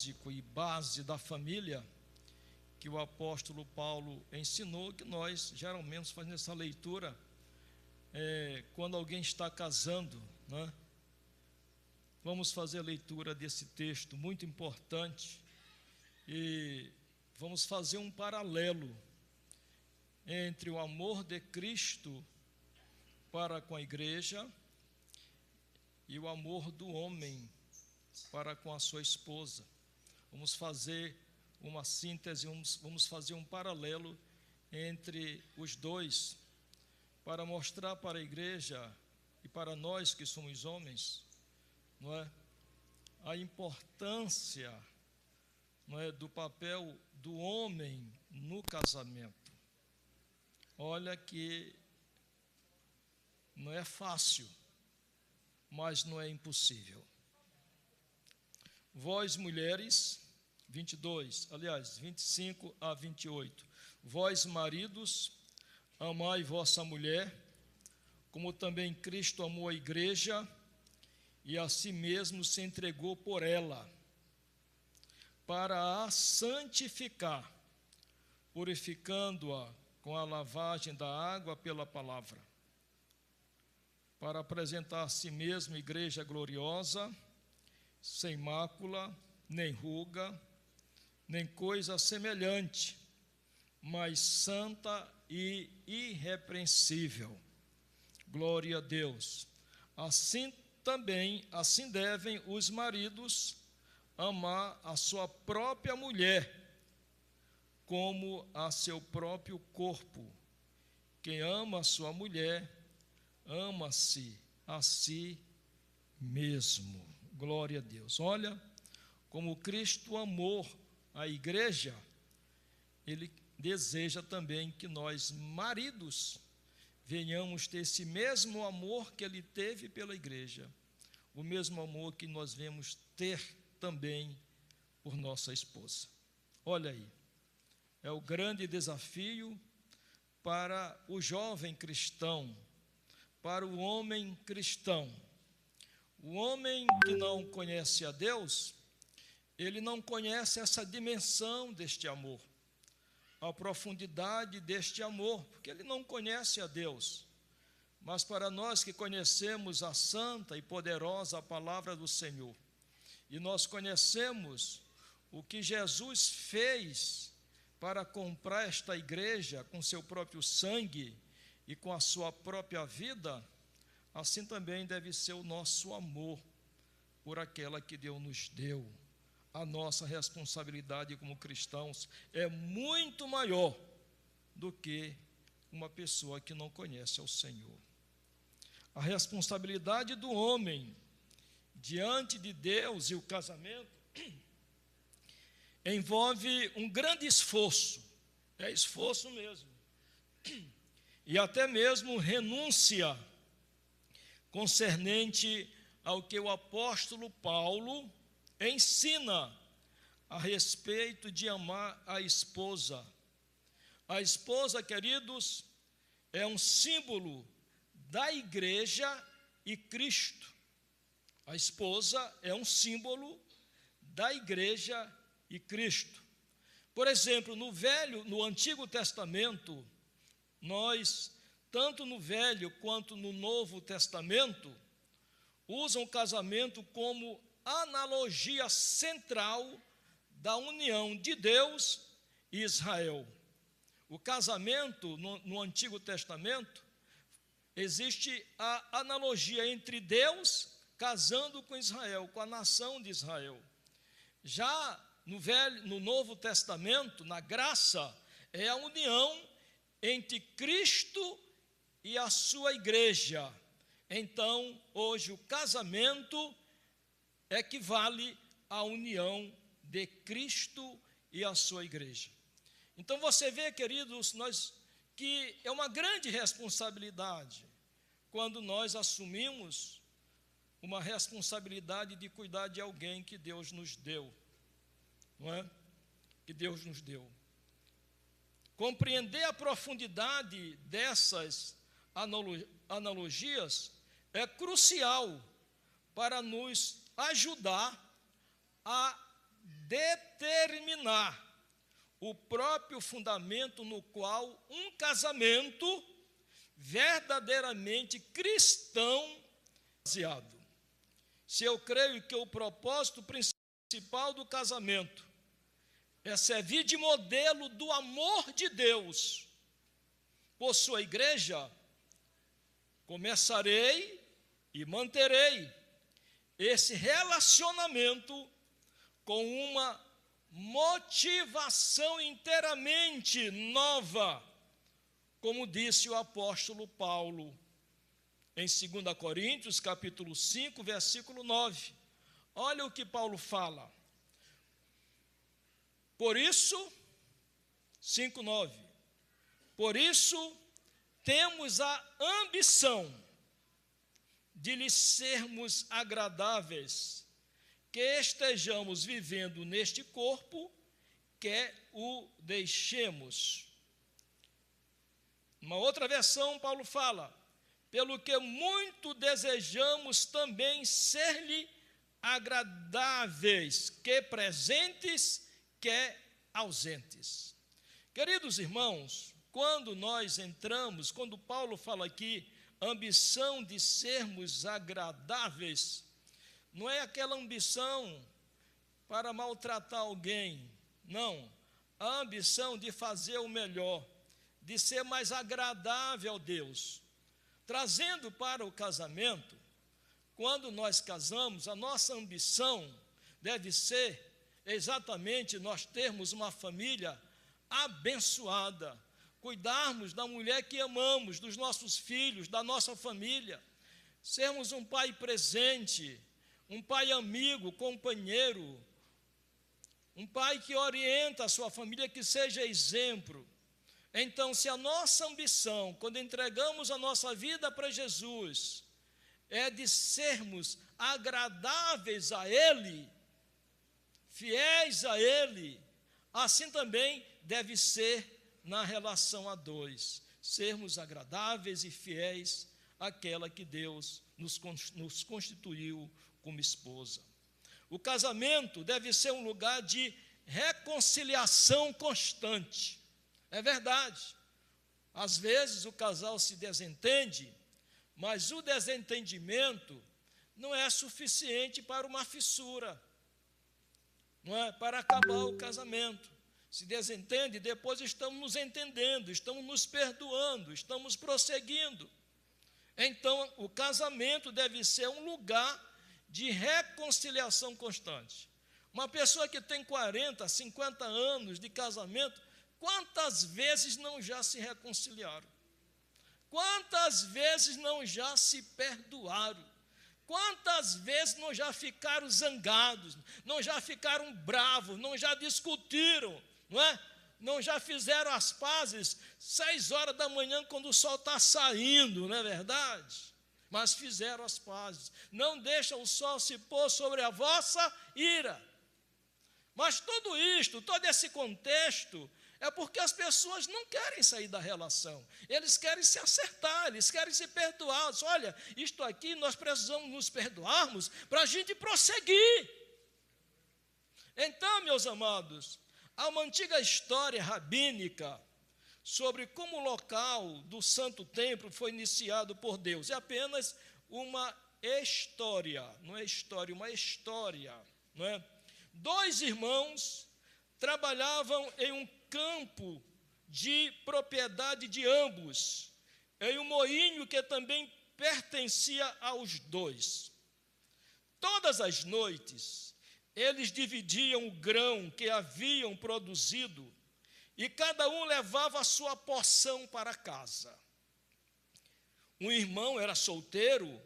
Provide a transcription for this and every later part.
e base da família que o apóstolo Paulo ensinou, que nós geralmente fazemos essa leitura quando alguém está casando, né? Vamos fazer a leitura desse texto muito importante e vamos fazer um paralelo entre o amor de Cristo para com a igreja e o amor do homem para com a sua esposa. Vamos fazer uma síntese, vamos fazer um paralelo entre os dois, para mostrar para a igreja e para nós que somos homens, não é, a importância, não é, do papel do homem no casamento. Olha que não é fácil, mas não é impossível. Vós, mulheres, 25 a 28. Vós, maridos, amai vossa mulher, como também Cristo amou a igreja e a si mesmo se entregou por ela, para a santificar, purificando-a com a lavagem da água pela palavra, para apresentar a si mesmo igreja gloriosa, sem mácula, nem ruga, nem coisa semelhante, mas santa e irrepreensível. Glória a Deus. Assim devem os maridos amar a sua própria mulher, como a seu próprio corpo. Quem ama a sua mulher, ama-se a si mesmo. Glória a Deus. Olha, como Cristo amou a igreja, Ele deseja também que nós, maridos, venhamos ter esse mesmo amor que Ele teve pela igreja, o mesmo amor que nós devemos ter também por nossa esposa. Olha aí, é o grande desafio para o jovem cristão, para o homem cristão. O homem que não conhece a Deus, ele não conhece essa dimensão deste amor, a profundidade deste amor, porque ele não conhece a Deus. Mas para nós que conhecemos a santa e poderosa palavra do Senhor, e nós conhecemos o que Jesus fez para comprar esta igreja com seu próprio sangue e com a sua própria vida, assim também deve ser o nosso amor por aquela que Deus nos deu. A nossa responsabilidade como cristãos é muito maior do que uma pessoa que não conhece ao Senhor. A responsabilidade do homem diante de Deus e o casamento envolve um grande esforço, é esforço mesmo, e até mesmo renúncia concernente ao que o apóstolo Paulo ensina a respeito de amar a esposa. A esposa, queridos, é um símbolo da igreja e Cristo. A esposa é um símbolo da igreja e Cristo. Por exemplo, no Antigo Testamento, nós, tanto no Velho quanto no Novo Testamento, usam o casamento como analogia central da união de Deus e Israel. O casamento no Antigo Testamento, existe a analogia entre Deus casando com Israel, com a nação de Israel. Já no Novo Testamento, na graça, é a união entre Cristo e a sua igreja. Então, hoje o casamento equivale à união de Cristo e a sua igreja. Então você vê, queridos, que é uma grande responsabilidade quando nós assumimos uma responsabilidade de cuidar de alguém que Deus nos deu, não é? Que Deus nos deu. Compreender a profundidade dessas analogias é crucial para nos ajudar a determinar o próprio fundamento no qual um casamento verdadeiramente cristão baseado. Se eu creio que o propósito principal do casamento é servir de modelo do amor de Deus por sua igreja, começarei e manterei esse relacionamento com uma motivação inteiramente nova, como disse o apóstolo Paulo em 2 Coríntios, capítulo 5, versículo 9. Olha o que Paulo fala. Por isso, 5:9. Por isso, temos a ambição de lhes sermos agradáveis, que estejamos vivendo neste corpo, que o deixemos. Uma outra versão, Paulo fala, pelo que muito desejamos também ser-lhe agradáveis, que presentes, que ausentes. Queridos irmãos, quando nós entramos, quando Paulo fala aqui, ambição de sermos agradáveis, não é aquela ambição para maltratar alguém, não. A ambição de fazer o melhor, de ser mais agradável a Deus. Trazendo para o casamento, quando nós casamos, a nossa ambição deve ser exatamente nós termos uma família abençoada, cuidarmos da mulher que amamos, dos nossos filhos, da nossa família, sermos um pai presente, um pai amigo, companheiro, um pai que orienta a sua família, que seja exemplo. Então, se a nossa ambição, quando entregamos a nossa vida para Jesus, é de sermos agradáveis a Ele, fiéis a Ele, assim também deve ser na relação a dois, sermos agradáveis e fiéis àquela que Deus nos constituiu como esposa. O casamento deve ser um lugar de reconciliação constante. É verdade, às vezes o casal se desentende, mas o desentendimento não é suficiente para uma fissura, não é para acabar o casamento. Se desentende, depois estamos nos entendendo, estamos nos perdoando, estamos prosseguindo. Então, o casamento deve ser um lugar de reconciliação constante. Uma pessoa que tem 40, 50 anos de casamento, quantas vezes não já se reconciliaram? Quantas vezes não já se perdoaram? Quantas vezes não já ficaram zangados, não já ficaram bravos, não já discutiram, não é? Não já fizeram as pazes 6 horas da manhã, quando o sol está saindo, não é verdade? Mas fizeram as pazes. Não deixa o sol se pôr sobre a vossa ira. Mas tudo isto, todo esse contexto, é porque as pessoas não querem sair da relação. Eles querem se acertar, eles querem se perdoar. Olha, isto aqui nós precisamos nos perdoarmos para a gente prosseguir. Então, meus amados, há uma antiga história rabínica sobre como o local do Santo Templo foi iniciado por Deus. É apenas uma história, não é história, uma história, não é? 2 irmãos trabalhavam em um campo de propriedade de ambos, em um moinho que também pertencia aos 2. Todas as noites, eles dividiam o grão que haviam produzido e cada um levava a sua porção para casa. Um irmão era solteiro,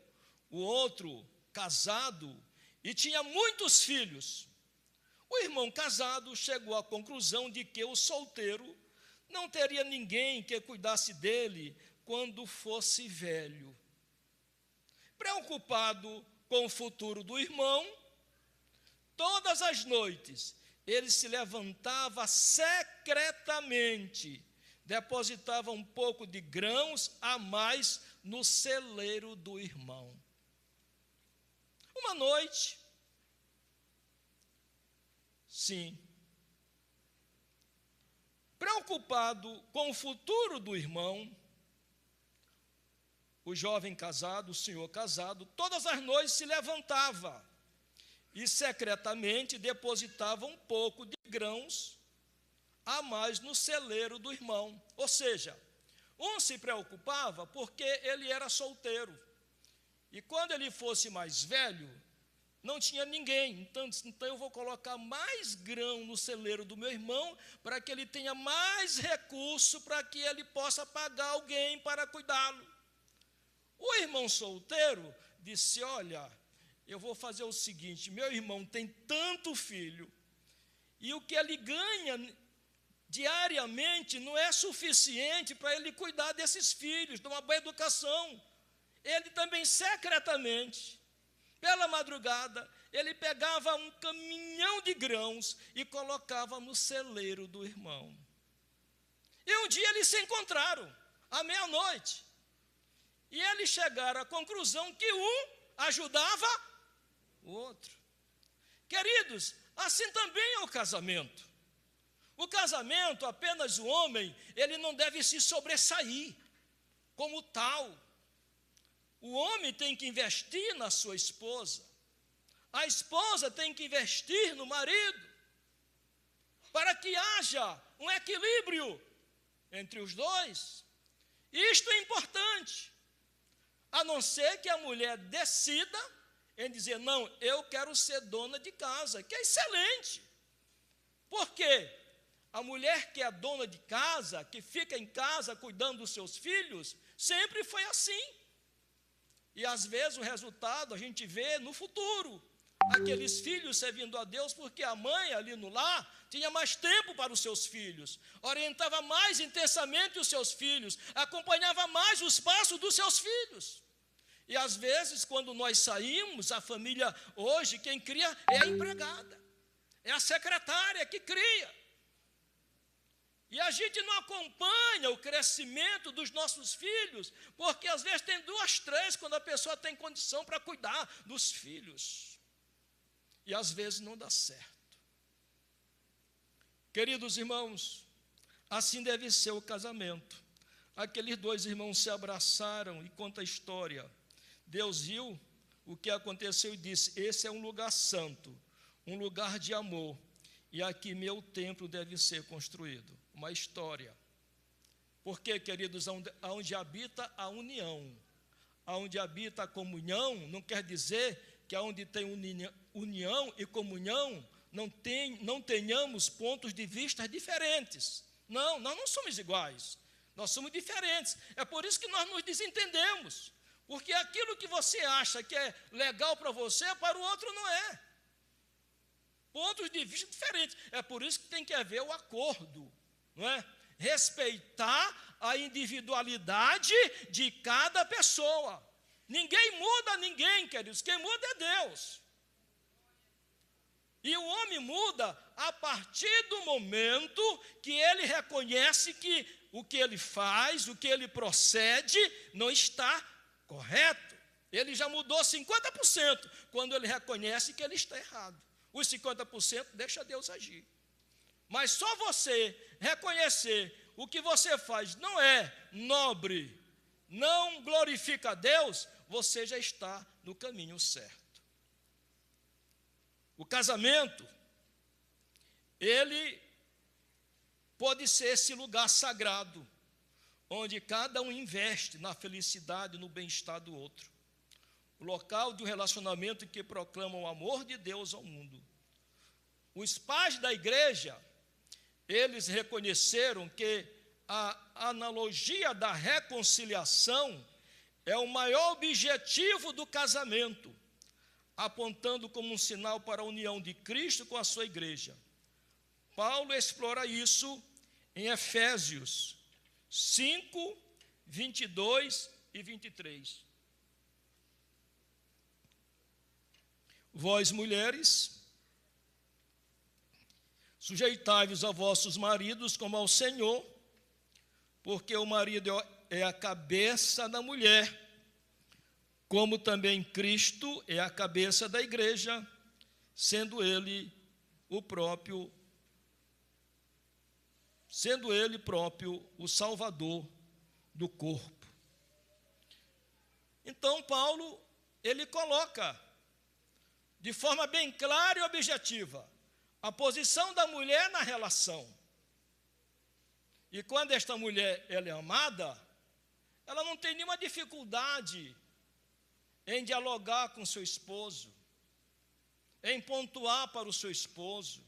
o outro casado e tinha muitos filhos. O irmão casado chegou à conclusão de que o solteiro não teria ninguém que cuidasse dele quando fosse velho. Preocupado com o futuro do irmão, todas as noites ele se levantava secretamente, depositava um pouco de grãos a mais no celeiro do irmão. Uma noite, Sim. Preocupado com o futuro do irmão, o jovem casado, o senhor casado, todas as noites se levantava e secretamente depositava um pouco de grãos a mais no celeiro do irmão. Ou seja, um se preocupava porque ele era solteiro. E quando ele fosse mais velho, não tinha ninguém. Então eu vou colocar mais grão no celeiro do meu irmão para que ele tenha mais recurso para que ele possa pagar alguém para cuidá-lo. O irmão solteiro disse: olha, eu vou fazer o seguinte, meu irmão tem tanto filho, e o que ele ganha diariamente não é suficiente para ele cuidar desses filhos, de uma boa educação. Ele também secretamente, pela madrugada, ele pegava um caminhão de grãos e colocava no celeiro do irmão. E um dia eles se encontraram, à meia-noite, e eles chegaram à conclusão que um ajudava o outro. Queridos, assim também é o casamento. O casamento, apenas o homem, ele não deve se sobressair como tal. O homem tem que investir na sua esposa. A esposa tem que investir no marido, para que haja um equilíbrio entre os dois. Isto é importante, a não ser que a mulher decida em dizer: não, eu quero ser dona de casa, que é excelente. Por quê? A mulher que é dona de casa, que fica em casa cuidando dos seus filhos, sempre foi assim. E às vezes o resultado a gente vê no futuro, aqueles filhos servindo a Deus, porque a mãe ali no lar tinha mais tempo para os seus filhos, orientava mais intensamente os seus filhos, acompanhava mais os passos dos seus filhos. E às vezes, quando nós saímos, a família hoje, quem cria é a empregada, é a secretária que cria. E a gente não acompanha o crescimento dos nossos filhos, porque às vezes tem 2, 3, quando a pessoa tem condição para cuidar dos filhos. E às vezes não dá certo. Queridos irmãos, assim deve ser o casamento. Aqueles 2 irmãos se abraçaram e conta a história. Deus viu o que aconteceu e disse: esse é um lugar santo, um lugar de amor, e aqui meu templo deve ser construído. Uma história. Porque, queridos, onde habita a união, onde habita a comunhão, não quer dizer que onde tem união e comunhão não tenhamos pontos de vista diferentes. Não, nós não somos iguais, nós somos diferentes. É por isso que nós nos desentendemos, porque aquilo que você acha que é legal para você, para o outro não é. Pontos de vista diferentes. É por isso que tem que haver o acordo, não é? Respeitar a individualidade de cada pessoa. Ninguém muda ninguém, queridos, quem muda é Deus. E o homem muda a partir do momento que ele reconhece que o que ele faz, o que ele procede, não está correto. Ele já mudou 50% quando ele reconhece que ele está errado. Os 50% deixa Deus agir. Mas só você reconhecer o que você faz não é nobre, não glorifica a Deus, você já está no caminho certo. O casamento, ele pode ser esse lugar sagrado, onde cada um investe na felicidade e no bem-estar do outro. O local de um relacionamento que proclama o amor de Deus ao mundo. Os pais da igreja, eles reconheceram que a analogia da reconciliação é o maior objetivo do casamento, apontando como um sinal para a união de Cristo com a sua igreja. Paulo explora isso em Efésios 5, 22 e 23. Vós, mulheres, sujeitai-vos a vossos maridos como ao Senhor, porque o marido é a cabeça da mulher, como também Cristo é a cabeça da igreja, sendo ele o próprio, sendo ele próprio o Salvador do corpo. Então, Paulo, ele coloca de forma bem clara e objetiva a posição da mulher na relação. E quando esta mulher ela é amada, ela não tem nenhuma dificuldade em dialogar com seu esposo, em pontuar para o seu esposo,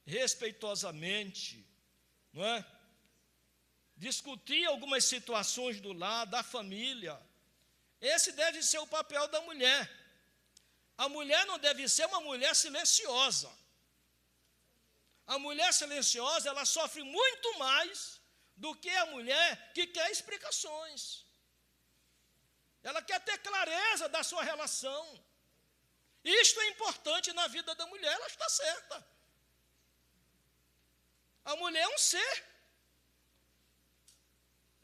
respeitosamente, não é? Discutir algumas situações do lar, da família. Esse deve ser o papel da mulher. A mulher não deve ser uma mulher silenciosa. A mulher silenciosa, ela sofre muito mais do que a mulher que quer explicações. Ela quer ter clareza da sua relação. Isto é importante na vida da mulher, ela está certa. A mulher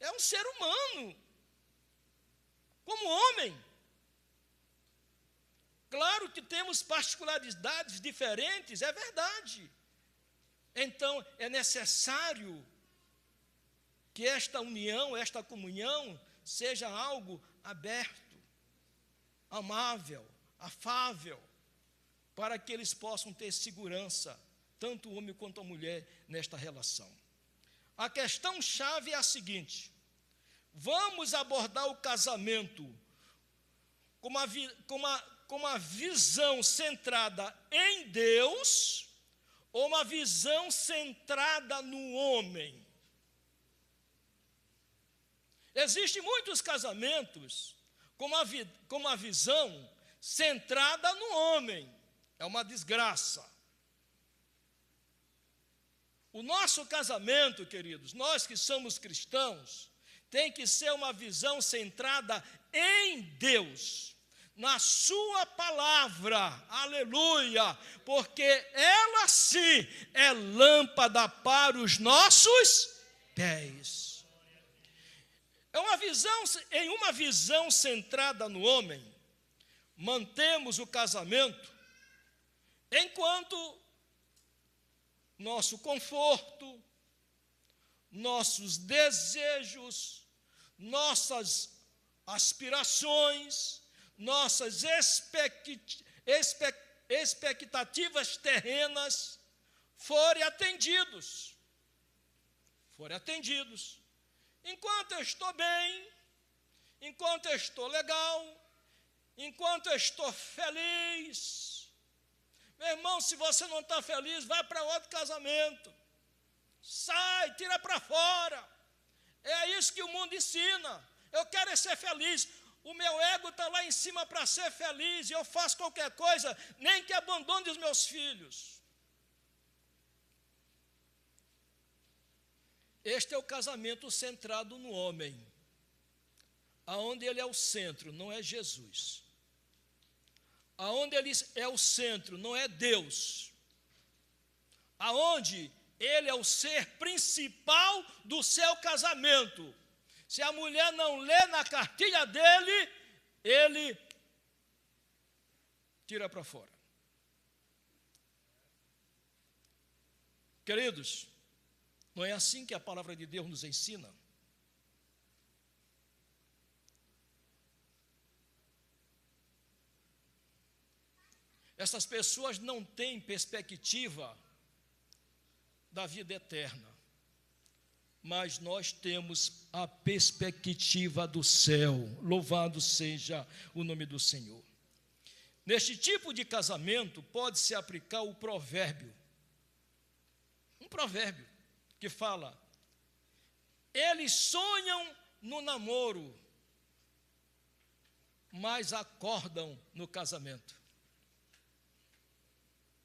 é um ser humano, como homem. Claro que temos particularidades diferentes, é verdade. Então, é necessário que esta união, esta comunhão, seja algo aberto, amável, afável, para que eles possam ter segurança, tanto o homem quanto a mulher, nesta relação. A questão-chave é a seguinte: vamos abordar o casamento com uma visão centrada em Deus ou uma visão centrada no homem? Existem muitos casamentos com uma visão centrada no homem. É uma desgraça. O nosso casamento, queridos, nós que somos cristãos, tem que ser uma visão centrada em Deus, na sua palavra, aleluia, porque ela sim é lâmpada para os nossos pés. Em uma visão centrada no homem, mantemos o casamento enquanto nosso conforto, nossos desejos, nossas aspirações, nossas expectativas terrenas forem atendidos. Enquanto eu estou bem, enquanto eu estou legal, enquanto eu estou feliz. Meu irmão, se você não está feliz, vai para outro casamento. Sai, tira para fora. É isso que o mundo ensina. Eu quero ser feliz. O meu ego está lá em cima para ser feliz, e eu faço qualquer coisa, nem que abandone os meus filhos. Este é o casamento centrado no homem, aonde ele é o centro, não é Jesus. Aonde ele é o centro, não é Deus. Aonde ele é o ser principal do seu casamento. Se a mulher não lê na cartilha dele, ele tira para fora. Queridos, não é assim que a palavra de Deus nos ensina? Essas pessoas não têm perspectiva da vida eterna, mas nós temos a perspectiva do céu. Louvado seja o nome do Senhor. Neste tipo de casamento pode-se aplicar o provérbio. Um provérbio que fala: eles sonham no namoro, mas acordam no casamento.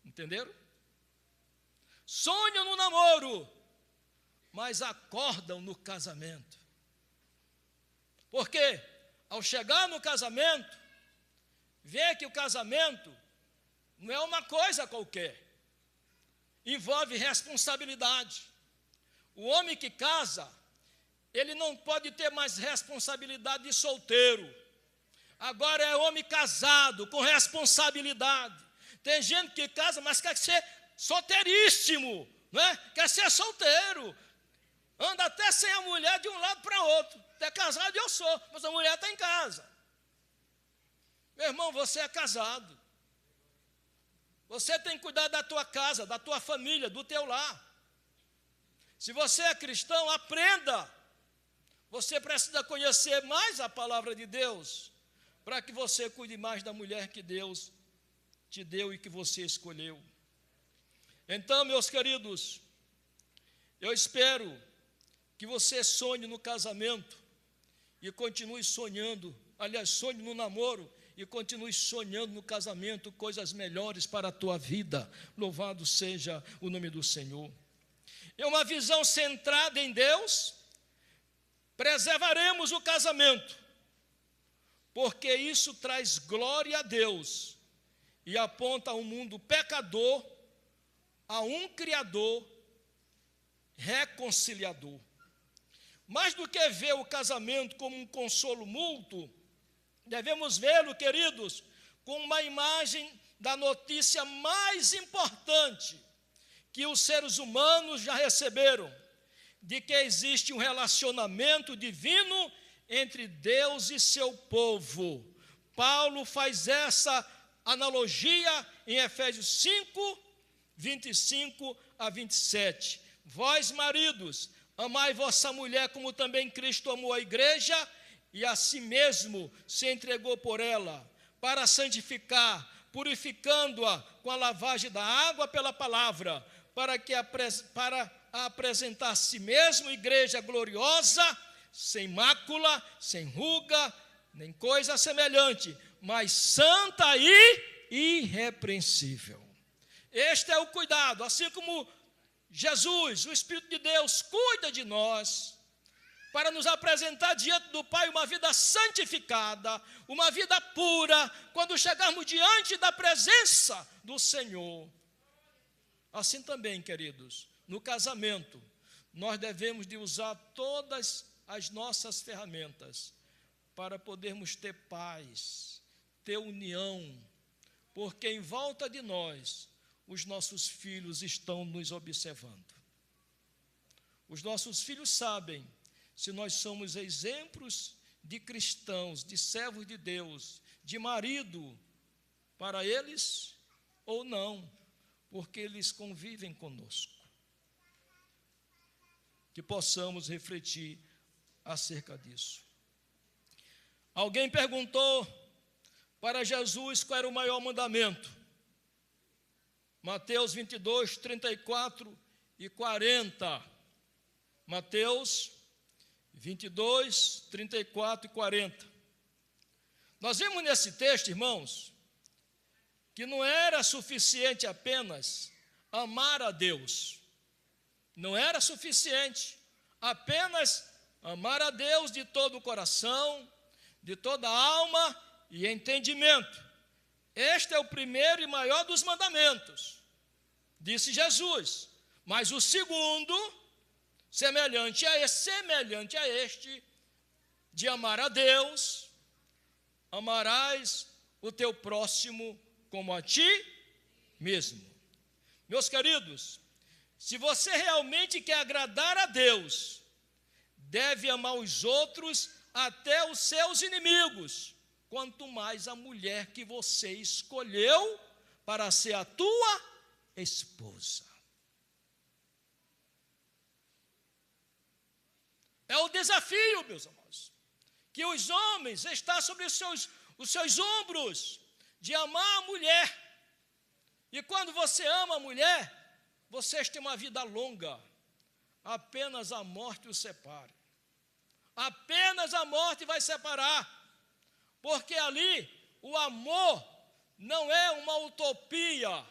Entenderam? Sonham no namoro, mas acordam no casamento. Porque ao chegar no casamento, vê que o casamento não é uma coisa qualquer. Envolve responsabilidade. O homem que casa, ele não pode ter mais responsabilidade de solteiro. Agora é homem casado, com responsabilidade. Tem gente que casa, mas quer ser solteiríssimo, né? Quer ser solteiro, anda até sem a mulher de um lado para outro. Até casado eu sou, mas a mulher está em casa. Meu irmão, você é casado. Você tem que cuidar da tua casa, da tua família, do teu lar. Se você é cristão, aprenda. Você precisa conhecer mais a palavra de Deus, para que você cuide mais da mulher que Deus te deu e que você escolheu. Então, meus queridos, eu espero que você sonhe no casamento e continue sonhando, aliás, sonhe no namoro e continue sonhando no casamento coisas melhores para a tua vida. Louvado seja o nome do Senhor. É uma visão centrada em Deus. Preservaremos o casamento, porque isso traz glória a Deus e aponta um mundo pecador a um Criador reconciliador. Mais do que ver o casamento como um consolo mútuo, devemos vê-lo, queridos, com uma imagem da notícia mais importante que os seres humanos já receberam, de que existe um relacionamento divino entre Deus e seu povo. Paulo faz essa analogia em Efésios 5, 25 a 27. Vós, maridos, amai vossa mulher como também Cristo amou a igreja e a si mesmo se entregou por ela, para santificar, purificando-a com a lavagem da água pela palavra, para apresentar a si mesmo igreja gloriosa, sem mácula, sem ruga, nem coisa semelhante, mas santa e irrepreensível. Este é o cuidado, assim como Jesus, o Espírito de Deus, cuida de nós, para nos apresentar diante do Pai uma vida santificada, uma vida pura, quando chegarmos diante da presença do Senhor. Assim também, queridos, no casamento, nós devemos de usar todas as nossas ferramentas para podermos ter paz, ter união, porque em volta de nós, os nossos filhos estão nos observando. Os nossos filhos sabem se nós somos exemplos de cristãos, de servos de Deus, de marido para eles ou não, porque eles convivem conosco. Que possamos refletir acerca disso. Alguém perguntou para Jesus qual era o maior mandamento. Mateus 22, 34 e 40. Mateus 22, 34 e 40. Nós vemos nesse texto, irmãos, que não era suficiente apenas amar a Deus. Não era suficiente apenas amar a Deus de todo o coração, de toda a alma e entendimento. Este é o primeiro e maior dos mandamentos, disse Jesus. Mas o segundo, semelhante a este, de amar a Deus, amarás o teu próximo como a ti mesmo. Meus queridos, se você realmente quer agradar a Deus, deve amar os outros até os seus inimigos, quanto mais a mulher que você escolheu para ser a tua esposa. É o desafio, meus irmãos, que os homens estão sobre os seus ombros, de amar a mulher. E quando você ama a mulher, vocês têm uma vida longa. Apenas a morte os separa. Apenas a morte vai separar. Porque ali o amor não é uma utopia.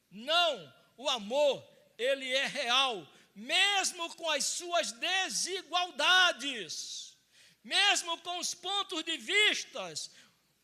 Não, o amor, ele é real. Mesmo com as suas desigualdades. Mesmo com os pontos de vistas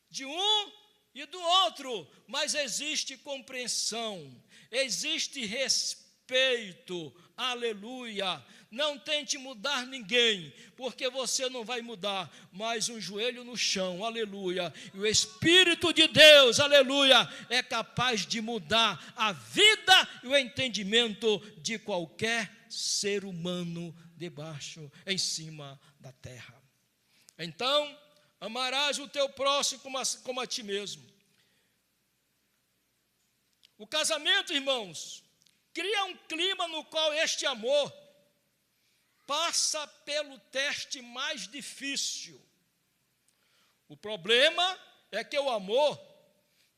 de um e do outro, mas existe compreensão, existe respeito, aleluia. não tente mudar ninguém, porque você não vai mudar, mas um joelho no chão, aleluia, e o Espírito de Deus, aleluia, é capaz de mudar a vida e o entendimento de qualquer ser humano debaixo, em cima da terra. Então, amarás o teu próximo como a ti mesmo. O casamento, irmãos, cria um clima no qual este amor passa pelo teste mais difícil. O problema é que o amor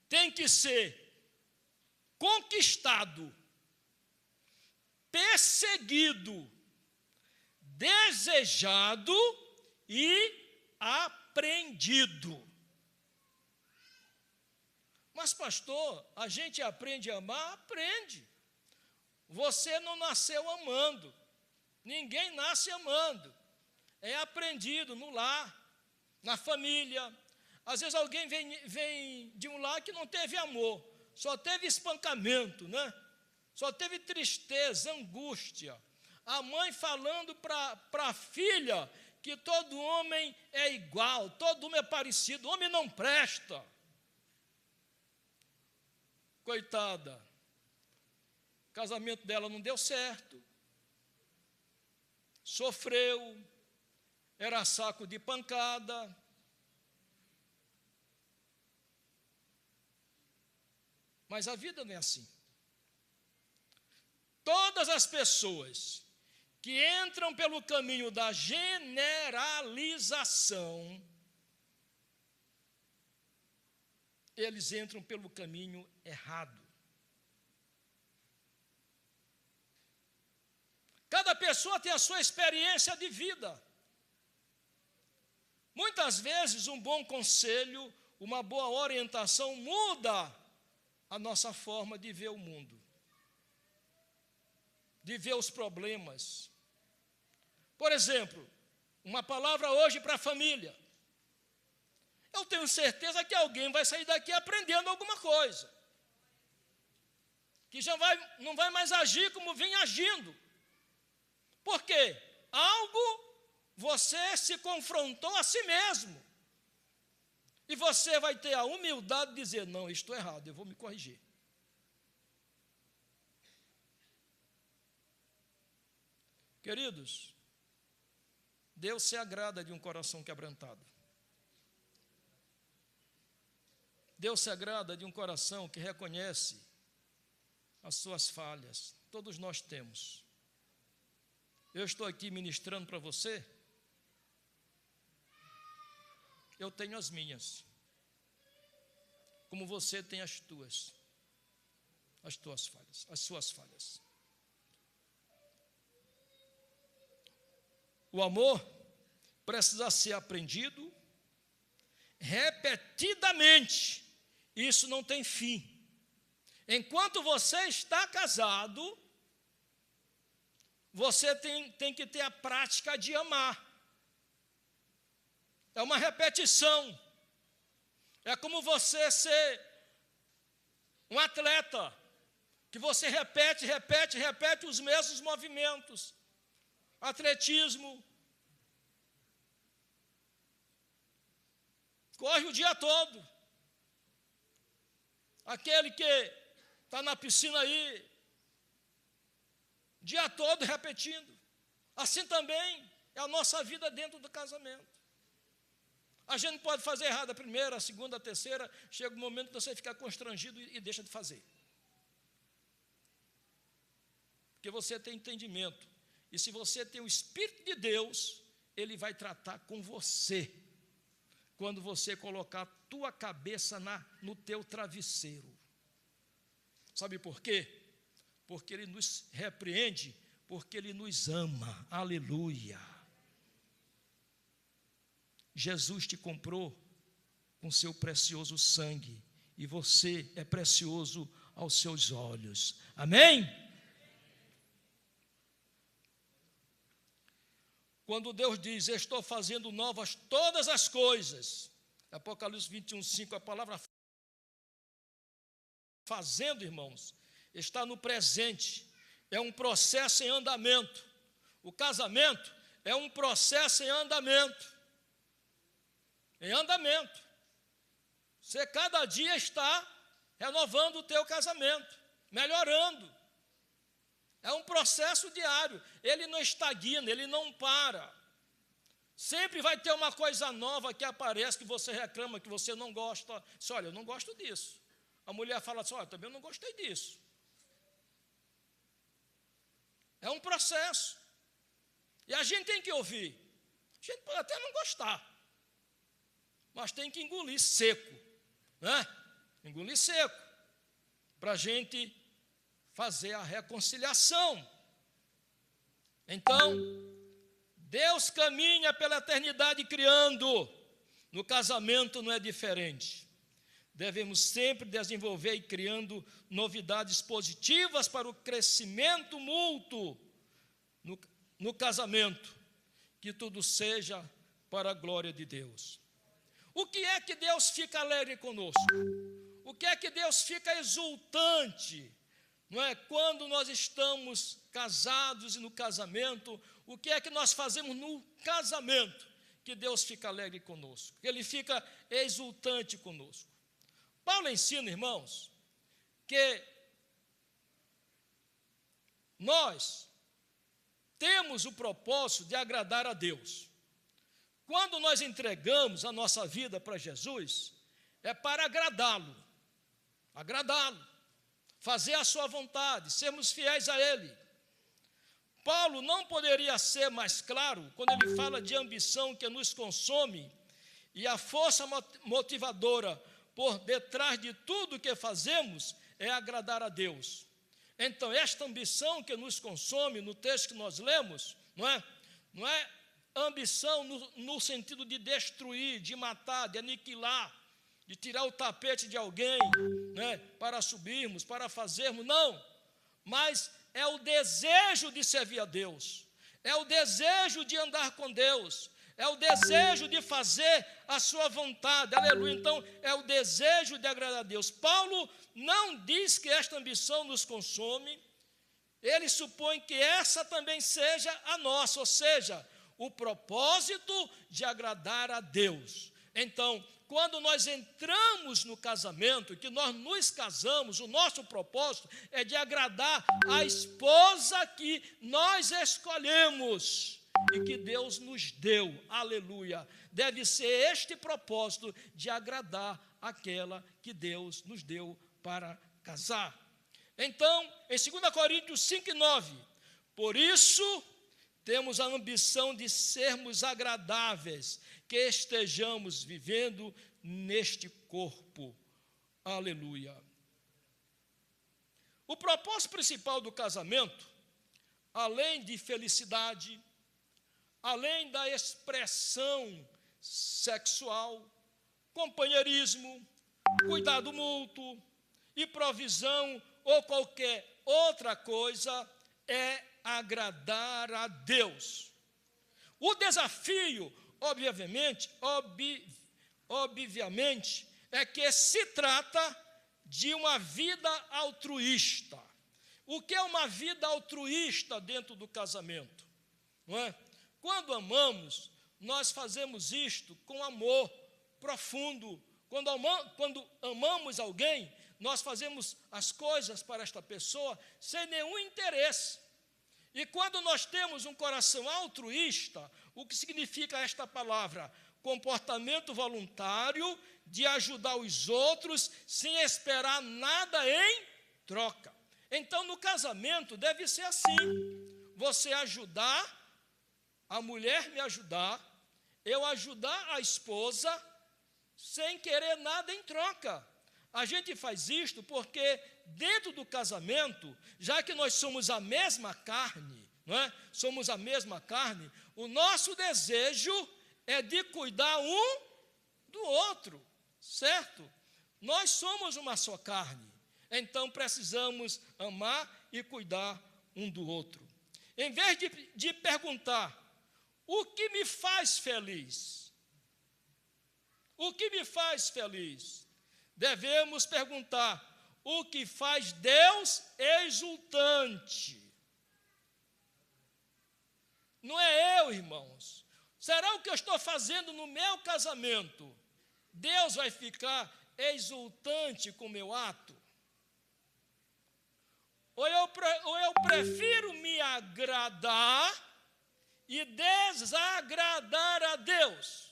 tem que ser conquistado, perseguido, desejado e aprendido. Mas, pastor, a gente aprende a amar? Aprende. Você não nasceu amando. Ninguém nasce amando. É aprendido no lar, na família. Às vezes alguém vem de um lar que não teve amor, só teve espancamento, né? Só teve tristeza, angústia. A mãe falando para a filha que todo homem é igual, todo homem é parecido, o homem não presta. Coitada, o casamento dela não deu certo, sofreu, era saco de pancada. Mas a vida não é assim. Todas as pessoas que entram pelo caminho da generalização, eles entram pelo caminho errado. Cada pessoa tem a sua experiência de vida. Muitas vezes um bom conselho, uma boa orientação muda a nossa forma de ver o mundo, de ver os problemas. Por exemplo, uma palavra hoje para a família. Eu tenho certeza que alguém vai sair daqui aprendendo alguma coisa, que não vai mais agir como vinha agindo. Por quê? Você se confrontou a si mesmo, e você vai ter a humildade de dizer, não, estou errado, eu vou me corrigir. Queridos, Deus se agrada de um coração quebrantado. Deus se agrada de um coração que reconhece as suas falhas. Todos nós temos. Eu estou aqui ministrando para você, eu tenho as minhas, como você tem as tuas falhas, as suas falhas. O amor precisa ser aprendido repetidamente. Isso não tem fim. Enquanto você está casado, você tem que ter a prática de amar. É uma repetição. É como você ser um atleta, que você repete os mesmos movimentos. Atletismo. Corre o dia todo. Aquele que está na piscina aí, o dia todo repetindo. Assim também é a nossa vida dentro do casamento. A gente não pode fazer errado a primeira, a segunda, a terceira, chega um momento que você fica constrangido e deixa de fazer. Porque você tem entendimento. E se você tem o Espírito de Deus, Ele vai tratar com você. Quando você colocar a tua cabeça no teu travesseiro. Sabe por quê? Porque Ele nos repreende, porque Ele nos ama. Aleluia. Jesus te comprou com seu precioso sangue, e você é precioso aos seus olhos. Amém? Quando Deus diz, estou fazendo novas todas as coisas, Apocalipse 21:5, a palavra fazendo, irmãos, está no presente, é um processo em andamento. O casamento é um processo em andamento. Em andamento. Você cada dia está renovando o teu casamento, melhorando. É um processo diário. Ele não estagna, ele não para. Sempre vai ter uma coisa nova que aparece, que você reclama, que você não gosta. Diz, olha, eu não gosto disso. A mulher fala assim, olha, também eu não gostei disso. É um processo. E a gente tem que ouvir. A gente pode até não gostar, mas tem que engolir seco, né? Engolir seco, para a gente fazer a reconciliação. Então, Deus caminha pela eternidade criando. No casamento não é diferente. Devemos sempre desenvolver e criando novidades positivas para o crescimento mútuo no casamento, que tudo seja para a glória de Deus. O que é que Deus fica alegre conosco? O que é que Deus fica exultante? Não é? Quando nós estamos casados e no casamento, o que é que nós fazemos no casamento que Deus fica alegre conosco? Que Ele fica exultante conosco. Paulo ensina, irmãos, que nós temos o propósito de agradar a Deus. Quando nós entregamos a nossa vida para Jesus, é para agradá-lo, fazer a sua vontade, sermos fiéis a Ele. Paulo não poderia ser mais claro quando ele fala de ambição que nos consome e a força motivadora por detrás de tudo que fazemos é agradar a Deus. Então, esta ambição que nos consome, no texto que nós lemos, não é ambição no sentido de destruir, de matar, de aniquilar, de tirar o tapete de alguém, né, para subirmos, para fazermos, não. Mas é o desejo de servir a Deus, é o desejo de andar com Deus, é o desejo de fazer a sua vontade, aleluia. Então, é o desejo de agradar a Deus. Paulo não diz que esta ambição nos consome, ele supõe que essa também seja a nossa, ou seja, o propósito de agradar a Deus. Então, quando nós entramos no casamento, que nós nos casamos, o nosso propósito é de agradar a esposa que nós escolhemos e que Deus nos deu, aleluia. Deve ser este propósito de agradar aquela que Deus nos deu para casar. Então, em 2 Coríntios 5:9, por isso temos a ambição de sermos agradáveis, que estejamos vivendo neste corpo, aleluia. O propósito principal do casamento, além de felicidade, além da expressão sexual, companheirismo, cuidado mútuo e provisão ou qualquer outra coisa, é agradar a Deus. O desafio, obviamente, é que se trata de uma vida altruísta. O que é uma vida altruísta dentro do casamento? Não é? Quando amamos, nós fazemos isto com amor profundo. Quando amamos alguém, nós fazemos as coisas para esta pessoa sem nenhum interesse. E quando nós temos um coração altruísta, o que significa esta palavra? Comportamento voluntário de ajudar os outros sem esperar nada em troca. Então, no casamento deve ser assim: você ajudar, a mulher me ajudar, eu ajudar a esposa sem querer nada em troca. A gente faz isto porque dentro do casamento, já que nós somos a mesma carne, não é? Somos a mesma carne, o nosso desejo é de cuidar um do outro, certo? Nós somos uma só carne, então precisamos amar e cuidar um do outro. Em vez de perguntar, o que me faz feliz? O que me faz feliz? Devemos perguntar, o que faz Deus exultante? irmãos? Será o que eu estou fazendo no meu casamento? Deus vai ficar exultante com o meu ato? Ou eu prefiro me agradar e desagradar a Deus?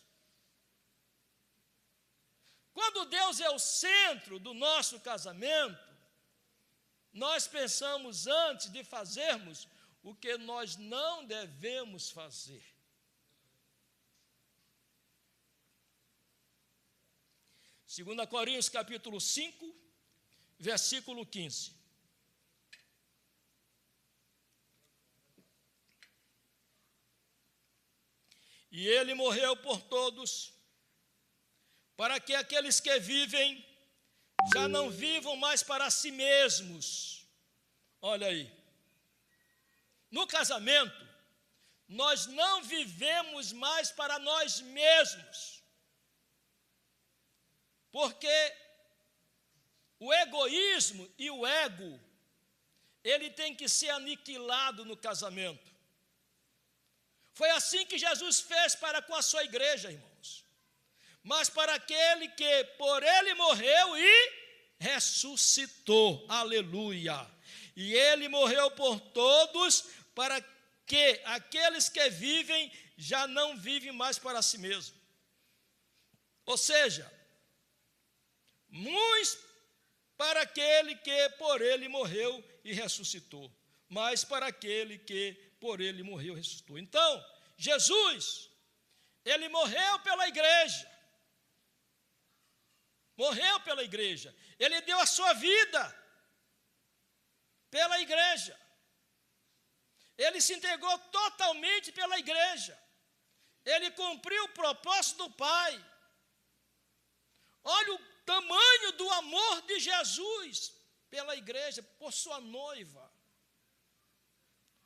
Quando Deus é o centro do nosso casamento, nós pensamos antes de fazermos o que nós não devemos fazer. Segunda Coríntios capítulo 5, versículo 15. E ele morreu por todos, para que aqueles que vivem já não vivam mais para si mesmos. Olha aí. No casamento, nós não vivemos mais para nós mesmos. Porque o egoísmo e o ego, ele tem que ser aniquilado no casamento. Foi assim que Jesus fez para com a sua igreja, irmãos. Mas para aquele que por ele morreu e ressuscitou, aleluia. E ele morreu por todos, para que aqueles que vivem já não vivem mais para si mesmo. Ou seja, muitos para aquele que por ele morreu e ressuscitou, mas para aquele que por ele morreu e ressuscitou. Então, Jesus, ele morreu pela igreja. Morreu pela igreja. Ele deu a sua vida pela igreja. Ele se entregou totalmente pela igreja. Ele cumpriu o propósito do Pai. Olha o tamanho do amor de Jesus pela igreja, por sua noiva.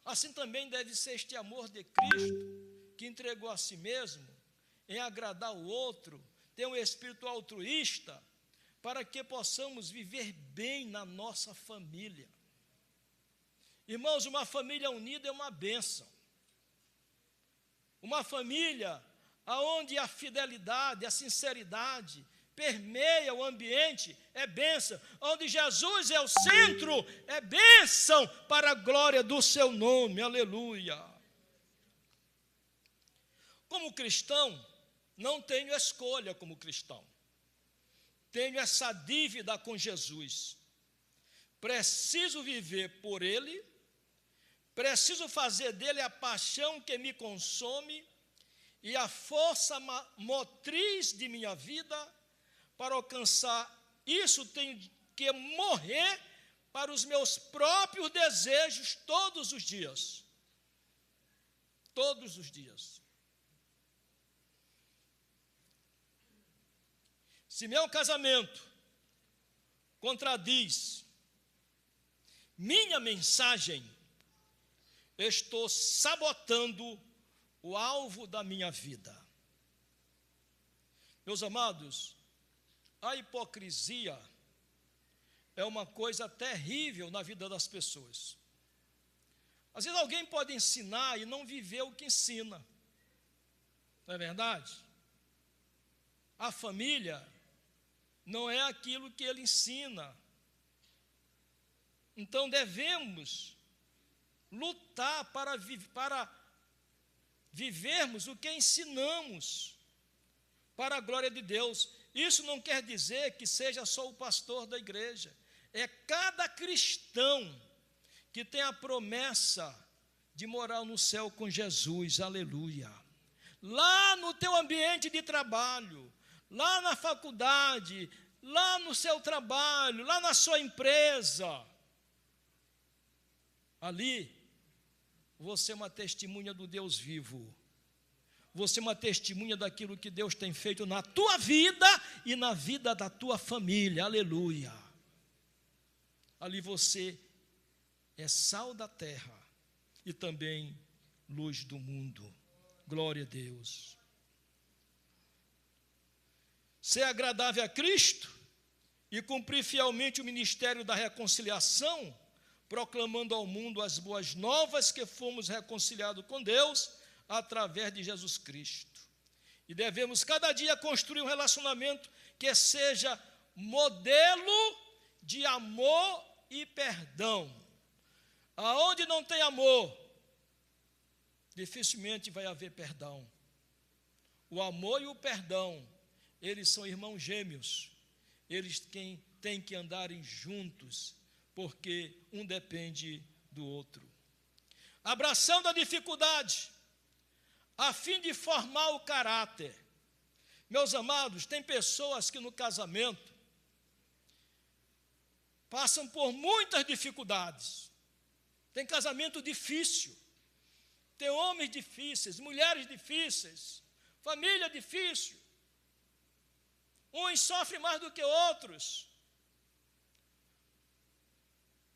Assim também deve ser este amor de Cristo, que entregou a si mesmo, em agradar o outro, ter um espírito altruísta, para que possamos viver bem na nossa família. Irmãos, uma família unida é uma bênção. Uma família onde a fidelidade, a sinceridade permeia o ambiente, é bênção. Onde Jesus é o centro, é bênção para a glória do seu nome, aleluia. Como cristão, não tenho escolha como cristão. Tenho essa dívida com Jesus. Preciso viver por Ele, preciso fazer dele a paixão que me consome e a força motriz de minha vida. Para alcançar isso, tenho que morrer para os meus próprios desejos todos os dias. Todos os dias. Se meu casamento contradiz minha mensagem, estou sabotando o alvo da minha vida. Meus amados, a hipocrisia é uma coisa terrível na vida das pessoas. Às vezes alguém pode ensinar e não viver o que ensina. Não é verdade? A família não é aquilo que ele ensina. Então devemos lutar para vivermos o que ensinamos, para a glória de Deus. Isso não quer dizer que seja só o pastor da igreja. É cada cristão que tem a promessa de morar no céu com Jesus, aleluia. Lá no teu ambiente de trabalho, lá na faculdade, lá no seu trabalho, lá na sua empresa, ali, você é uma testemunha do Deus vivo. Você é uma testemunha daquilo que Deus tem feito na tua vida e na vida da tua família, aleluia. Ali você é sal da terra e também luz do mundo, glória a Deus. Ser agradável a Cristo e cumprir fielmente o ministério da reconciliação, proclamando ao mundo as boas novas que fomos reconciliados com Deus, através de Jesus Cristo. E devemos cada dia construir um relacionamento que seja modelo de amor e perdão. Aonde não tem amor, dificilmente vai haver perdão. O amor e o perdão, eles são irmãos gêmeos. Eles têm que andarem juntos, porque um depende do outro. Abraçando a dificuldade, a fim de formar o caráter. Meus amados, tem pessoas que no casamento passam por muitas dificuldades. Tem casamento difícil, tem homens difíceis, mulheres difíceis, família difícil. Uns sofrem mais do que outros.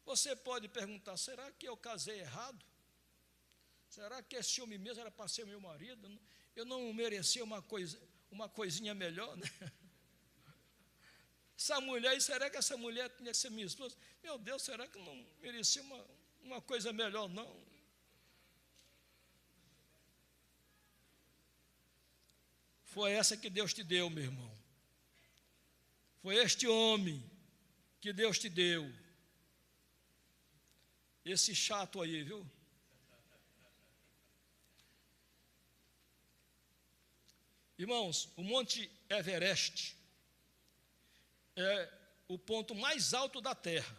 Você pode perguntar, será que eu casei errado? Será que esse homem mesmo era para ser meu marido? Eu não merecia uma coisinha melhor, né? Essa mulher, será que essa mulher tinha que ser minha esposa? Meu Deus, será que eu não merecia uma coisa melhor, não? Foi essa que Deus te deu, meu irmão. Foi este homem que Deus te deu. Esse chato aí, viu? Irmãos, o Monte Everest é o ponto mais alto da Terra.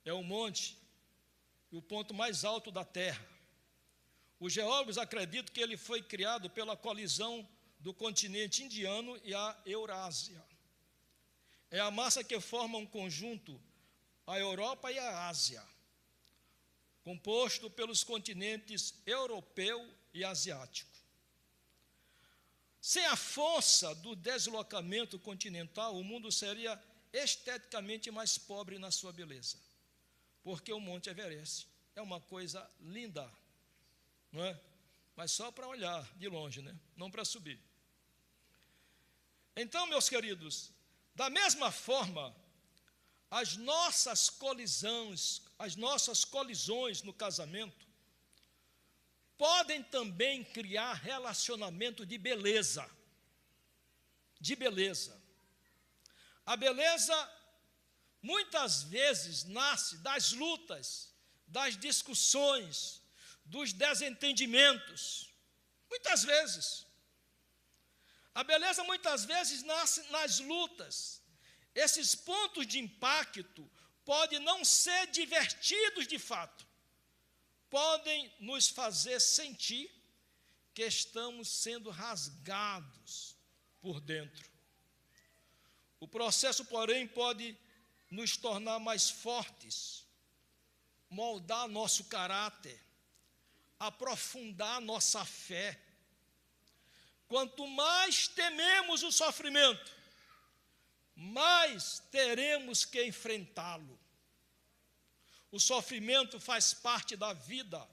É o ponto mais alto da Terra. Os geólogos acreditam que ele foi criado pela colisão do continente indiano e a Eurásia. É a massa que forma um conjunto, a Europa e a Ásia, composto pelos continentes europeu e asiático. Sem a força do deslocamento continental, o mundo seria esteticamente mais pobre na sua beleza, porque o Monte Everest é uma coisa linda, não é? Mas só para olhar de longe, né? Não para subir. Então, meus queridos, da mesma forma, as nossas colisões no casamento podem também criar relacionamento de beleza. De beleza. A beleza muitas vezes nasce das lutas, das discussões, dos desentendimentos. Muitas vezes. A beleza muitas vezes nasce nas lutas. Esses pontos de impacto podem não ser divertidos de fato, podem nos fazer sentir que estamos sendo rasgados por dentro. O processo, porém, pode nos tornar mais fortes, moldar nosso caráter, aprofundar nossa fé. Quanto mais tememos o sofrimento, mais teremos que enfrentá-lo. O sofrimento faz parte da vida,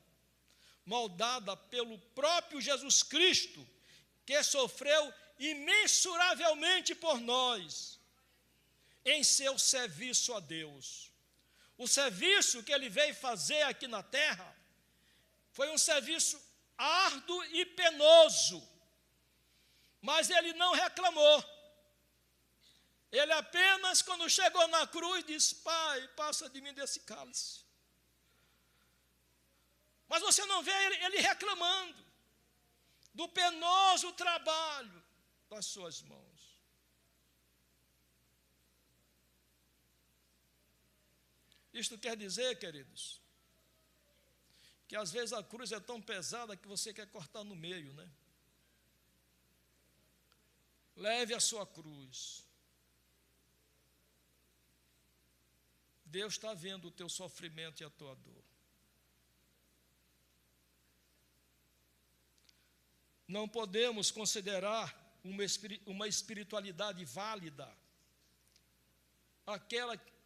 moldada pelo próprio Jesus Cristo, que sofreu imensuravelmente por nós, em seu serviço a Deus. O serviço que ele veio fazer aqui na terra foi um serviço árduo e penoso, mas ele não reclamou. Ele apenas, quando chegou na cruz, disse: Pai, passa de mim desse cálice. Mas você não vê ele reclamando do penoso trabalho das suas mãos. Isto quer dizer, queridos, que às vezes a cruz é tão pesada que você quer cortar no meio, né? Leve a sua cruz. Deus está vendo o teu sofrimento e a tua dor. Não podemos considerar uma espiritualidade válida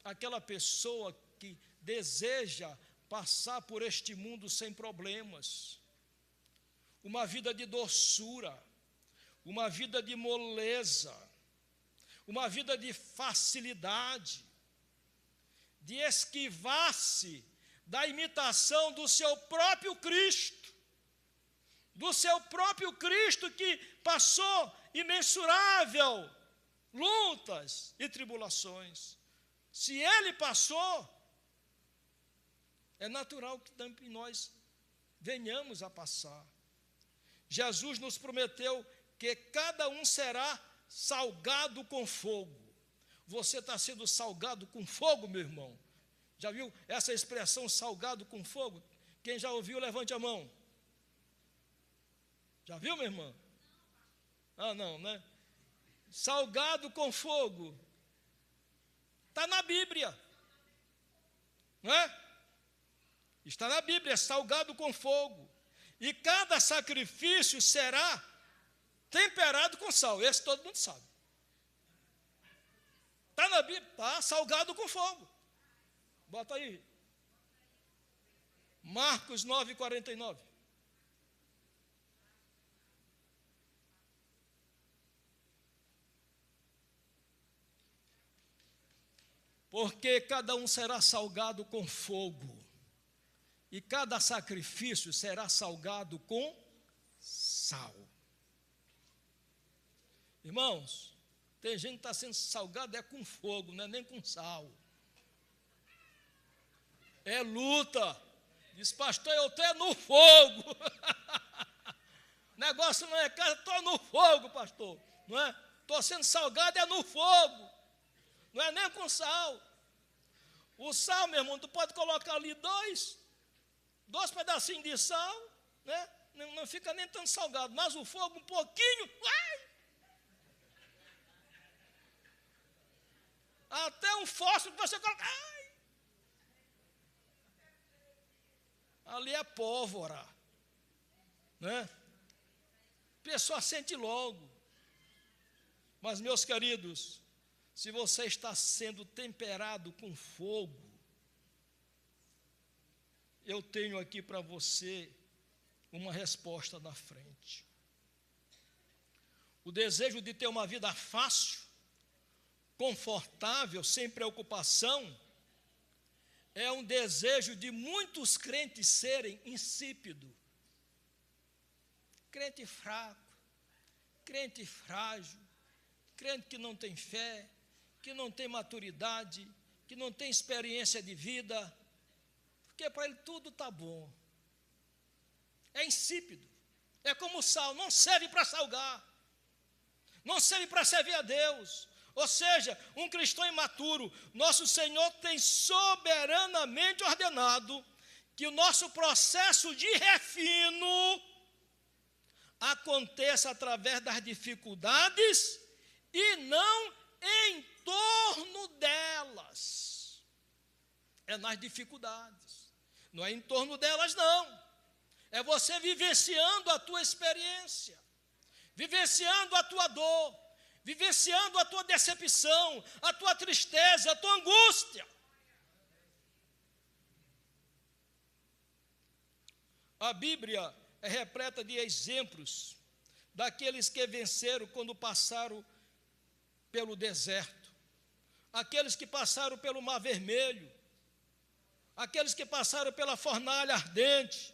aquela pessoa que deseja passar por este mundo sem problemas, uma vida de doçura, uma vida de moleza, uma vida de facilidade, de esquivar-se da imitação do seu próprio Cristo. Do seu próprio Cristo que passou imensurável lutas e tribulações. Se ele passou, é natural que também nós venhamos a passar. Jesus nos prometeu que cada um será salgado com fogo. Você está sendo salgado com fogo, meu irmão? Já viu essa expressão, salgado com fogo? Quem já ouviu, levante a mão. Já viu, minha irmã? Ah, não, né? Salgado com fogo. Está na Bíblia. Não é? Está na Bíblia, salgado com fogo. E cada sacrifício será temperado com sal. Esse todo mundo sabe. Está na Bíblia, está salgado com fogo. Bota aí. Marcos 9:49. Porque cada um será salgado com fogo, e cada sacrifício será salgado com sal. Irmãos, tem gente que está sendo salgado com fogo, não é nem com sal. É luta. Diz, pastor, eu estou no fogo. Negócio não é casa, estou no fogo, pastor. Não é? Estou sendo salgado no fogo. Não é nem com sal. O sal, meu irmão, tu pode colocar ali dois pedacinhos de sal, né? Não fica nem tão salgado, mas o fogo um pouquinho, ai! Até um fósforo que você coloca, ai! Ali é pólvora, né? A pessoa sente logo. Mas, meus queridos, se você está sendo temperado com fogo, eu tenho aqui para você uma resposta na frente. O desejo de ter uma vida fácil, confortável, sem preocupação, é um desejo de muitos crentes serem insípidos. Crente fraco, crente frágil, crente que não tem fé, que não tem maturidade, que não tem experiência de vida, porque para ele tudo está bom. É insípido, é como o sal, não serve para salgar, não serve para servir a Deus. Ou seja, um cristão imaturo, nosso Senhor tem soberanamente ordenado que o nosso processo de refino aconteça através das dificuldades e não em torno delas. É nas dificuldades, não é em torno delas, não. É você vivenciando a tua experiência, vivenciando a tua dor, vivenciando a tua decepção, a tua tristeza, a tua angústia. A Bíblia é repleta de exemplos daqueles que venceram quando passaram pelo deserto, aqueles que passaram pelo Mar Vermelho, aqueles que passaram pela fornalha ardente,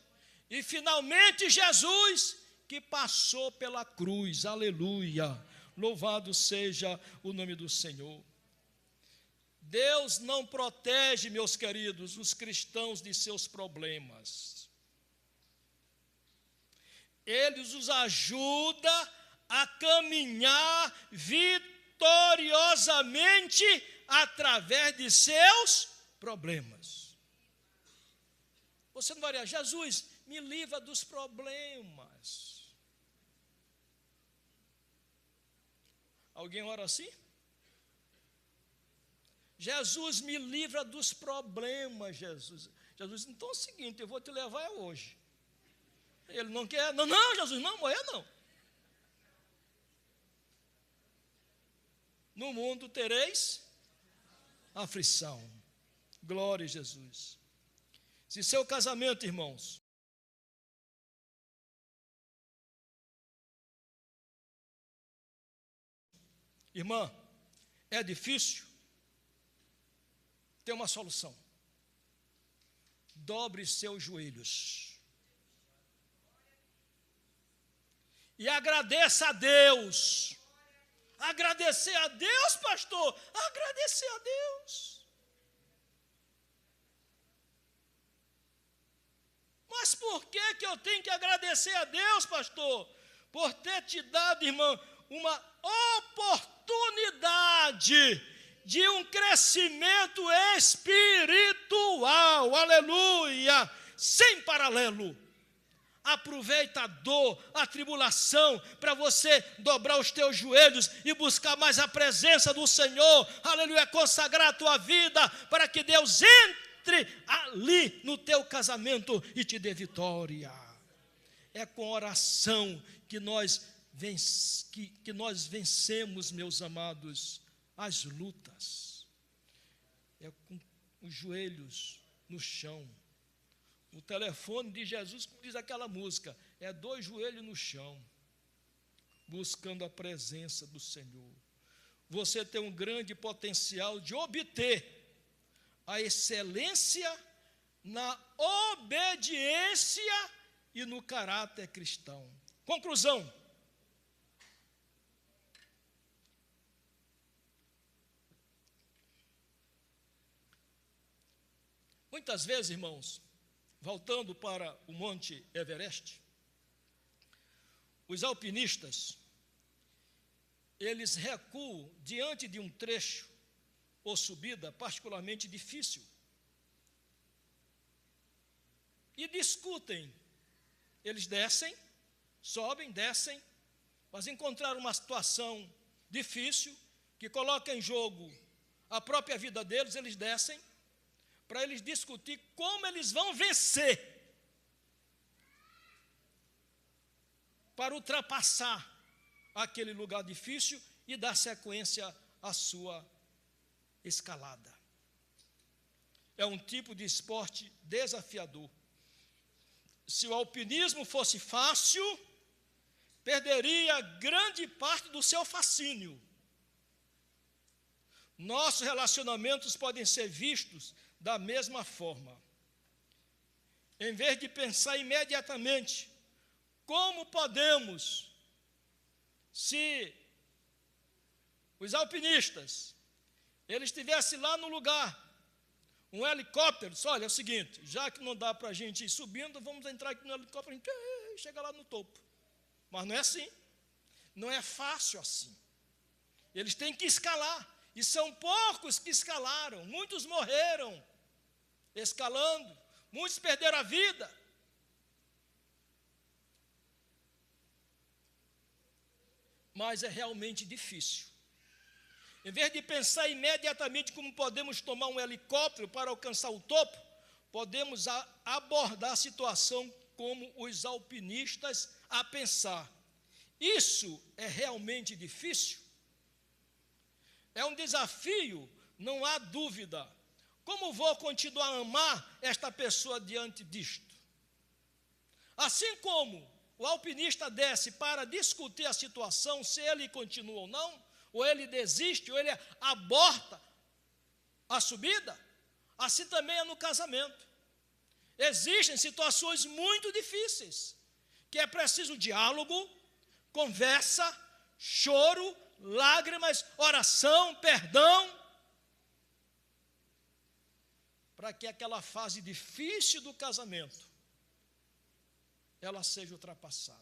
e finalmente Jesus que passou pela cruz. Aleluia! Louvado seja o nome do Senhor. Deus não protege, meus queridos, os cristãos de seus problemas. Ele os ajuda a caminhar vitoriosamente através de seus problemas. Você não vai dizer, Jesus, me livra dos problemas. Alguém ora assim? Jesus, me livra dos problemas, Jesus. Jesus, então é o seguinte, eu vou te levar hoje. Ele não quer, não, Jesus, não, morrer não. No mundo tereis aflição. Glória a Jesus. Se seu casamento, irmãos, irmã, é difícil, tem uma solução. dobre seus joelhos e agradeça a Deus. Agradecer a Deus, pastor, agradecer a Deus. Mas por que eu tenho que agradecer a Deus, pastor? Por ter te dado, irmão, uma oportunidade de um crescimento espiritual, aleluia, sem paralelo. Aproveita a dor, a tribulação, para você dobrar os teus joelhos e buscar mais a presença do Senhor, aleluia, consagrar a tua vida, para que Deus entre ali no teu casamento e te dê vitória. É com oração que nós vencemos, meus amados, as lutas. É com os joelhos no chão. O telefone de Jesus, como diz aquela música, é 2 joelhos no chão, buscando a presença do Senhor. Você tem um grande potencial de obter a excelência na obediência e no caráter cristão. Conclusão. Muitas vezes, irmãos, voltando para o Monte Everest, os alpinistas, eles recuam diante de um trecho ou subida particularmente difícil e discutem. Eles descem, sobem, descem, mas encontraram uma situação difícil que coloca em jogo a própria vida deles, eles descem, para eles discutir como eles vão vencer, para ultrapassar aquele lugar difícil e dar sequência à sua escalada. É um tipo de esporte desafiador. Se o alpinismo fosse fácil, perderia grande parte do seu fascínio. Nossos relacionamentos podem ser vistos da mesma forma. Em vez de pensar imediatamente como podemos, se os alpinistas, eles estivessem lá no lugar, um helicóptero, olha, é o seguinte, já que não dá para a gente ir subindo, vamos entrar aqui no helicóptero, a gente chega lá no topo. Mas não é assim, não é fácil assim. Eles têm que escalar, e são poucos que escalaram, muitos morreram escalando, muitos perderam a vida. Mas é realmente difícil. Em vez de pensar imediatamente como podemos tomar um helicóptero para alcançar o topo, podemos abordar a situação como os alpinistas a pensar. Isso é realmente difícil? É um desafio, não há dúvida. Como vou continuar a amar esta pessoa diante disto? Assim como o alpinista desce para discutir a situação, se ele continua ou não, ou ele desiste, ou ele aborta a subida, assim também é no casamento. Existem situações muito difíceis, que é preciso diálogo, conversa, choro, lágrimas, oração, perdão, para que aquela fase difícil do casamento, ela seja ultrapassada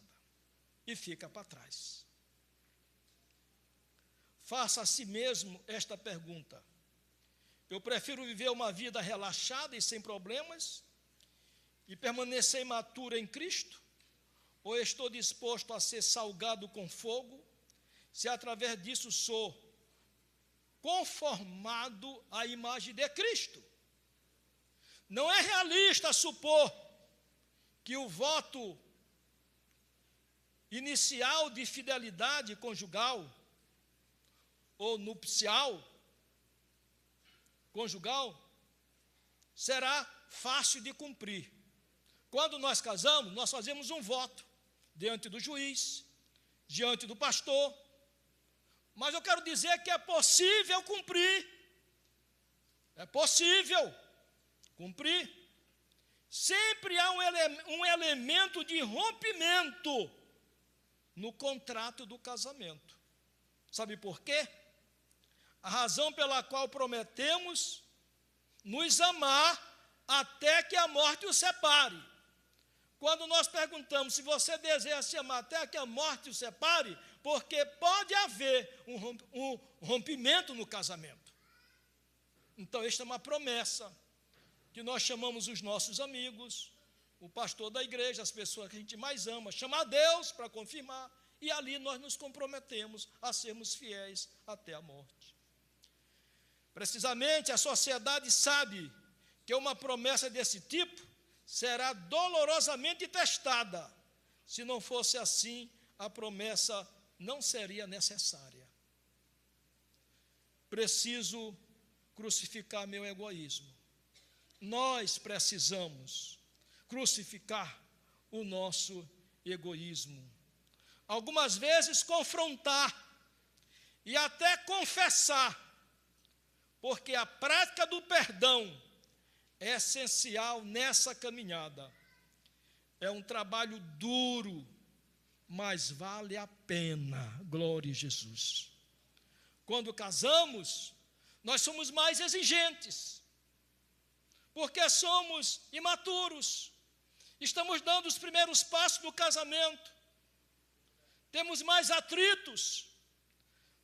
e fica para trás. Faça a si mesmo esta pergunta: eu prefiro viver uma vida relaxada e sem problemas e permanecer imaturo em Cristo? Ou estou disposto a ser salgado com fogo, se através disso sou conformado à imagem de Cristo? Não é realista supor que o voto inicial de fidelidade conjugal ou nupcial conjugal será fácil de cumprir. Quando nós casamos, nós fazemos um voto diante do juiz, diante do pastor, mas eu quero dizer que é possível cumprir, é possível cumprir. sempre há um elemento de rompimento no contrato do casamento. Sabe por quê? A razão pela qual prometemos nos amar até que a morte o separe. Quando nós perguntamos se você deseja se amar até que a morte o separe, porque pode haver um rompimento no casamento. Então, esta é uma promessa que nós chamamos os nossos amigos, o pastor da igreja, as pessoas que a gente mais ama, chamar Deus para confirmar, e ali nós nos comprometemos a sermos fiéis até a morte. Precisamente, a sociedade sabe que uma promessa desse tipo será dolorosamente testada. Se não fosse assim, a promessa não seria necessária. Preciso crucificar meu egoísmo. Nós precisamos crucificar o nosso egoísmo. Algumas vezes confrontar e até confessar, porque a prática do perdão é essencial nessa caminhada. É um trabalho duro, mas vale a pena. Glória a Jesus. Quando casamos, nós somos mais exigentes, porque somos imaturos, estamos dando os primeiros passos do casamento, temos mais atritos,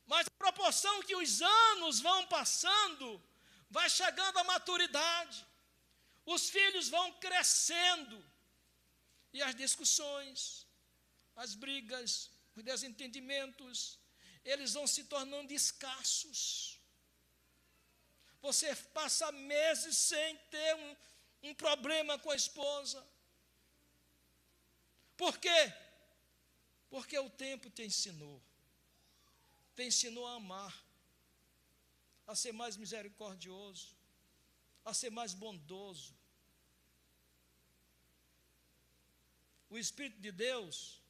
mas a proporção que os anos vão passando, vai chegando à maturidade, os filhos vão crescendo, e as discussões, as brigas, os desentendimentos, eles vão se tornando escassos. Você passa meses sem ter um problema com a esposa. Por quê? Porque o tempo te ensinou a amar, a ser mais misericordioso, a ser mais bondoso. O Espírito de Deus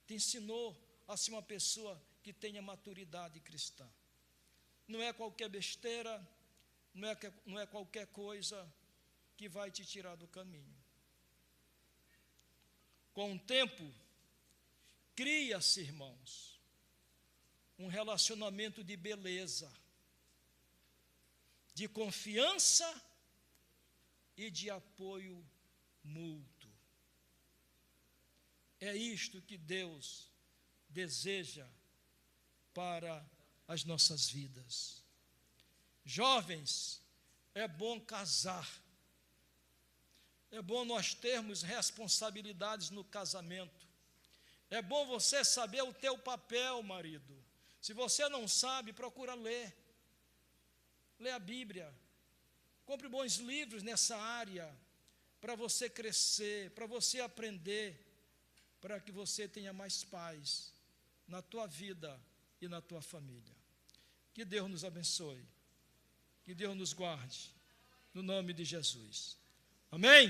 te ensinou a ser uma pessoa que tenha maturidade cristã. Não é qualquer besteira, não é qualquer coisa que vai te tirar do caminho. Com o tempo, cria-se, irmãos, um relacionamento de beleza, de confiança e de apoio mútuo. É isto que Deus deseja para as nossas vidas. Jovens, é bom casar. É bom nós termos responsabilidades no casamento. É bom você saber o teu papel, marido. Se você não sabe, procura ler. Lê a Bíblia. Compre bons livros nessa área, para você crescer, para você aprender, para que você tenha mais paz na tua vida e na tua família. Que Deus nos abençoe. Que Deus nos guarde. No nome de Jesus. Amém?